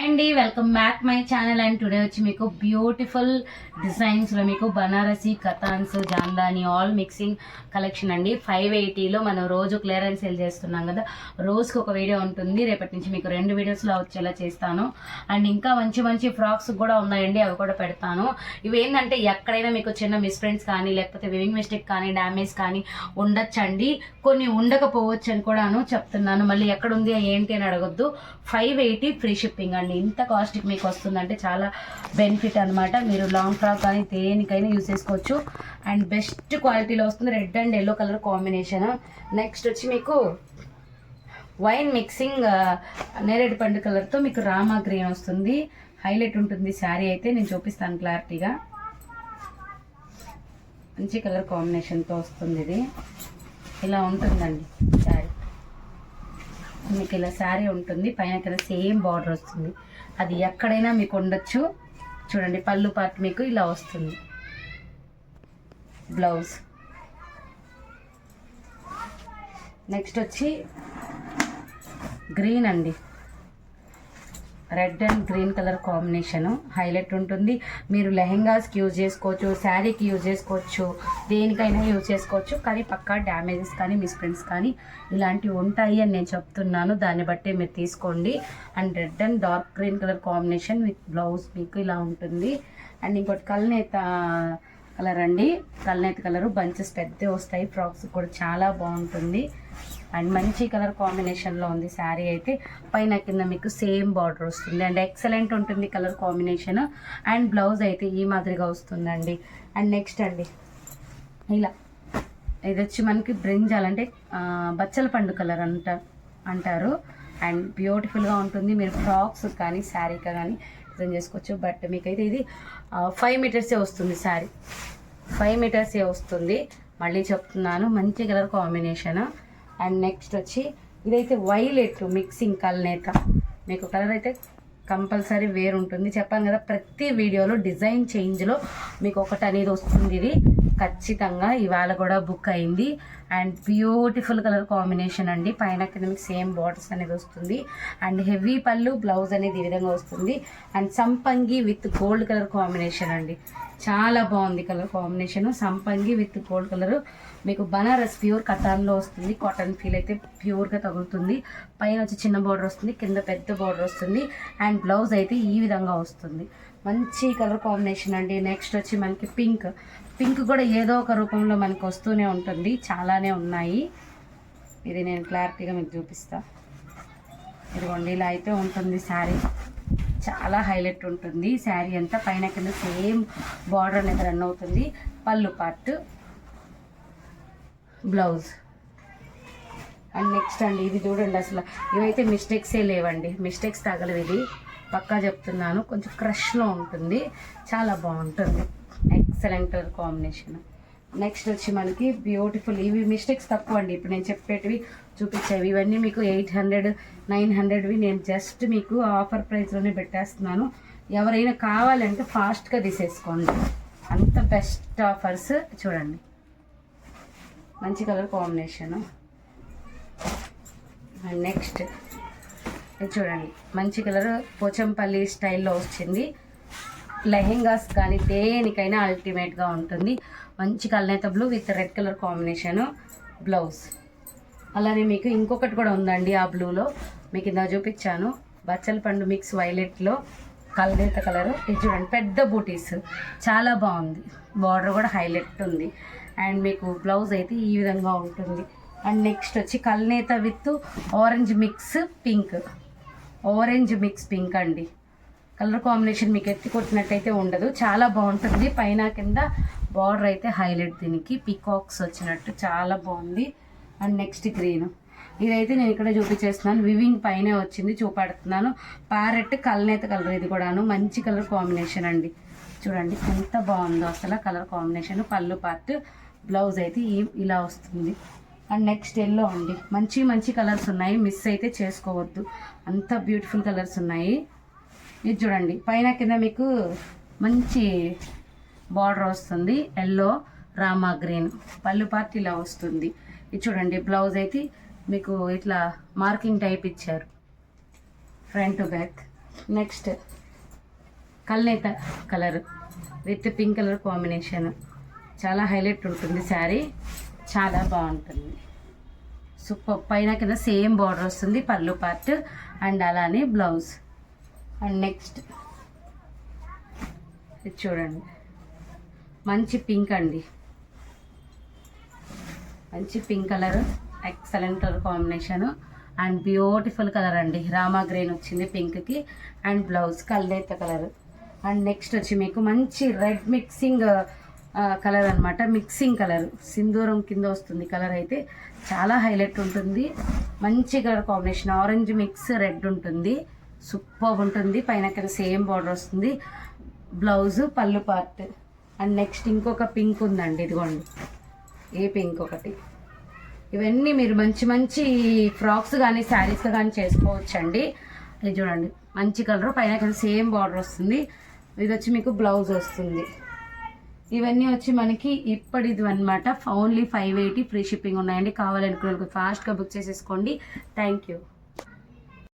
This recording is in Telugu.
అండి, welcome back my channel. And today వచ్చి మీకు బ్యూటిఫుల్ డిజైన్స్లో మీకు Banarasi కతాన్స్ Jamdani all mixing collection అండి. 580లో మనం రోజు క్లియరెన్స్ సేల్ చేస్తున్నాం కదా, రోజుకి ఒక వీడియో ఉంటుంది. రేపటి నుంచి మీకు 2 వీడియోస్లో వచ్చేలా చేస్తాను. అండ్ ఇంకా మంచి మంచి ఫ్రాక్స్ కూడా ఉన్నాయండి, అవి కూడా పెడతాను. ఇవి ఏంటంటే ఎక్కడైనా మీకు చిన్న మిస్ప్రింట్స్ కానీ లేకపోతే వివింగ్ మిస్టేక్ కానీ డ్యామేజ్ కానీ ఉండొచ్చండి, కొన్ని ఉండకపోవచ్చు అని కూడాను చెప్తున్నాను. మళ్ళీ ఎక్కడుంది ఏంటి అని అడగొద్దు. 580 ఫ్రీ షిప్పింగ్ అండి. ఇంత కాస్ట్కి మీకు వస్తుందంటే చాలా బెనిఫిట్ అనమాట. మీరు లాంగ్ ఫ్రాక్ కానీ దేనికైనా యూజ్ చేసుకోవచ్చు. అండ్ బెస్ట్ క్వాలిటీలో వస్తుంది. Red and yellow colour combination. Next వచ్చి మీకు వైన్ మిక్సింగ్ నేరేడు పండు కలర్తో మీకు రామా గ్రీన్ వస్తుంది. హైలైట్ ఉంటుంది శారీ అయితే, నేను చూపిస్తాను క్లారిటీగా. మంచి కలర్ కాంబినేషన్తో వస్తుంది. ఇది ఇలా ఉంటుందండి శారీ. మీకు ఇలా శారీ ఉంటుంది, పైన కింద సేమ్ బార్డర్ వస్తుంది. అది ఎక్కడైనా మీకు ఉండొచ్చు. చూడండి, పళ్ళు పార్ట్ మీకు ఇలా వస్తుంది. బ్లౌజ్. నెక్స్ట్ వచ్చి గ్రీన్ అండి, red and green colour combination highlight ఉంటుంది. మీరు లెహెంగాస్కి యూజ్ చేసుకోవచ్చు, శారీకి యూజ్ చేసుకోవచ్చు, దేనికైనా యూజ్ చేసుకోవచ్చు. కానీ పక్కా డ్యామేజెస్ కానీ మిస్ప్రింట్స్ కానీ ఇలాంటివి ఉంటాయి అని నేను చెప్తున్నాను, దాన్ని బట్టి మీరు తీసుకోండి. And red and dark green colour combination with blouse మీకు ఇలా ఉంటుంది. అండ్ ఇంకోటి కల్నేత కలర్ అండి, కల్నేత కలరు బంచెస్ పెద్ద వస్తాయి. ఫ్రాక్స్ కూడా చాలా బాగుంటుంది. అండ్ మంచి కలర్ కాంబినేషన్లో ఉంది శారీ అయితే. పైన కింద మీకు సేమ్ బార్డర్ వస్తుంది. అండ్ ఎక్సలెంట్ ఉంటుంది కలర్ కాంబినేషన్. అండ్ బ్లౌజ్ అయితే ఈ మాదిరిగా వస్తుందండి. అండ్ నెక్స్ట్ అండి, ఇలా ఇది వచ్చి మనకి బ్రింజాల్ అంటే బచ్చల పండు కలర్ అంటారు. అండ్ బ్యూటిఫుల్గా ఉంటుంది. మీరు ఫ్రాక్స్ కానీ శారీగా కానీ డిజైన్ చేసుకోవచ్చు. బట్ మీకైతే ఇది 5 మీటర్సే వస్తుంది శారీ, 5 మీటర్సే వస్తుంది. మళ్ళీ చెప్తున్నాను, మంచి కలర్ కాంబినేషన్. అండ్ నెక్స్ట్ వచ్చి ఇదైతే వైలెట్ మిక్సింగ్ కల్నేత. మీకు కలర్ అయితే కంపల్సరీ వేరు ఉంటుంది. చెప్పాను కదా, ప్రతి వీడియోలో డిజైన్ చేంజ్లో మీకు ఒకటి అనేది వస్తుంది. ఇది ఖచ్చితంగా ఇవాళ కూడా బుక్ అయింది. అండ్ బ్యూటిఫుల్ కలర్ కాంబినేషన్ అండి. పైన కింద మీకు సేమ్ బార్డర్స్ అనేది వస్తుంది. అండ్ హెవీ పళ్ళు, బ్లౌజ్ అనేది ఈ విధంగా వస్తుంది. అండ్ సంపంగి విత్ గోల్డ్ కలర్ కాంబినేషన్ అండి, చాలా బాగుంది కలర్ కాంబినేషన్. సంపంగి విత్ గోల్డ్ కలర్ మీకు బనారస్ ప్యూర్ కతాన్లో వస్తుంది. కాటన్ ఫీల్ అయితే ప్యూర్గా తగులుతుంది. పైన వచ్చి చిన్న బార్డర్ వస్తుంది, కింద పెద్ద బార్డర్ వస్తుంది. అండ్ బ్లౌజ్ అయితే ఈ విధంగా వస్తుంది. మంచి కలర్ కాంబినేషన్ అండి. నెక్స్ట్ వచ్చి మనకి పింక్. పింక్ కూడా ఏదో ఒక రూపంలో మనకు వస్తూనే ఉంటుంది, చాలానే ఉన్నాయి. ఇది నేను క్లారిటీగా మీకు చూపిస్తా. ఇదిగోండి, ఇలా అయితే ఉంటుంది శారీ. చాలా హైలైట్ ఉంటుంది శారీ అంతా. పైన కింద సేమ్ బార్డర్ అనేది రన్ అవుతుంది. పళ్ళు పార్ట్, బ్లౌజ్. అండ్ నెక్స్ట్ అండి, ఇది చూడండి, అసలు ఇవైతే మిస్టేక్సే లేవండి, మిస్టేక్స్ తగలవు. ఇది పక్కా చెప్తున్నాను. కొంచెం క్రష్లో ఉంటుంది, చాలా బాగుంటుంది. Excellent combination. నెక్స్ట్ వచ్చి మనకి బ్యూటిఫుల్, ఇవి మిస్టేక్స్ తక్కువ అండి. ఇప్పుడు నేను చెప్పేటివి చూపించేవి ఇవన్నీ మీకు 800, 900వి నేను జస్ట్ మీకు ఆఫర్ ప్రైస్లోనే పెట్టేస్తున్నాను. ఎవరైనా కావాలంటే ఫాస్ట్గా తీసేసుకోండి, అంత బెస్ట్ ఆఫర్స్. చూడండి, మంచి కలర్ కాంబినేషన్. అండ్ నెక్స్ట్ ఇది చూడండి, మంచి కలర్ పోచంపల్లి స్టైల్లో వచ్చింది. లెహెంగాస్ కానీ దేనికైనా అల్టిమేట్గా ఉంటుంది. మంచి కల్నేత blue with red colour combination, blouse. అలానే మీకు ఇంకొకటి కూడా ఉందండి ఆ బ్లూలో, మీకు ఇందా చూపించాను. బచ్చల పండు మిక్స్ వైలెట్లో కల్నేత కలరు. ఇది చూడండి, పెద్ద బూటీస్, చాలా బాగుంది. బార్డర్ కూడా హైలైట్ ఉంది. అండ్ మీకు బ్లౌజ్ అయితే ఈ విధంగా ఉంటుంది. అండ్ నెక్స్ట్ వచ్చి కల్నేత with orange mix pink, orange mix pink అండి. కలర్ కాంబినేషన్ మీకు ఎత్తి కొట్టినట్టయితే ఉండదు, చాలా బాగుంటుంది. పైన కింద బార్డర్ అయితే హైలైట్, దీనికి పీకాక్స్ వచ్చినట్టు చాలా బాగుంది. అండ్ నెక్స్ట్ గ్రీన్, ఇదైతే నేను ఇక్కడ చూపించేస్తున్నాను, వివింగ్ పైనే వచ్చింది, చూపెడుతున్నాను. ప్యారెట్ కల్నేత కలర్, ఇది కూడాను మంచి కలర్ కాంబినేషన్ అండి. చూడండి ఎంత బాగుందో అసలు కలర్ కాంబినేషన్. పళ్ళు పార్ట్, బ్లౌజ్ అయితే ఇలా వస్తుంది. అండ్ నెక్స్ట్ ఎల్లో అండి, మంచి మంచి కలర్స్ ఉన్నాయి, మిస్ అయితే చేసుకోవద్దు, అంత బ్యూటిఫుల్ కలర్స్ ఉన్నాయి. ఇది చూడండి, పైన కింద మీకు మంచి బార్డర్ వస్తుంది, ఎల్లో రామా గ్రీన్. పళ్ళు పార్ట్ ఇలా వస్తుంది. ఇది చూడండి, బ్లౌజ్ అయితే మీకు ఇట్లా మార్కింగ్ టైప్ ఇచ్చారు, ఫ్రంట్ టు బ్యాక్. నెక్స్ట్ కల్నేత colour with pink colour combination, చాలా హైలైట్ ఉంటుంది శారీ, చాలా బాగుంటుంది. సూపర్. పైన కింద సేమ్ బార్డర్ వస్తుంది పళ్ళు పార్ట్ అండ్ అలానే బ్లౌజ్. అండ్ నెక్స్ట్ ఇది చూడండి, మంచి పింక్ అండి, మంచి pink colour, excellent colour combination and beautiful colour అండి. రామా గ్రీన్ వచ్చింది పింక్కి అండ్ బ్లౌజ్ కల్నేత కలర్. అండ్ నెక్స్ట్ వచ్చి మీకు మంచి రెడ్ మిక్సింగ్ కలర్ అనమాట, మిక్సింగ్ కలర్, సింధూరం కింద వస్తుంది కలర్, అయితే చాలా హైలైట్ ఉంటుంది. మంచి colour combination, orange mix red ఉంటుంది, సూపర్ ఉంటుంది. పైన కింద సేమ్ బార్డర్ వస్తుంది, బ్లౌజ్ పళ్ళు పార్ట్. అండ్ నెక్స్ట్ ఇంకొక పింక్ ఉందండి, ఇదిగోండి ఏ పింక్ ఒకటి. ఇవన్నీ మీరు మంచి మంచి ఫ్రాక్స్ కానీ శారీస్ కానీ చేసుకోవచ్చండి. ఇది చూడండి మంచి కలర్, పైన కింద సేమ్ బార్డర్ వస్తుంది. ఇది వచ్చి మీకు బ్లౌజ్ వస్తుంది. ఇవన్నీ వచ్చి మనకి ఇప్పటిది అనమాట. ఓన్లీ 580 ఫ్రీ షిప్పింగ్ ఉన్నాయండి. కావాలనుకున్న ఫాస్ట్గా బుక్ చేసేసుకోండి. Thank you.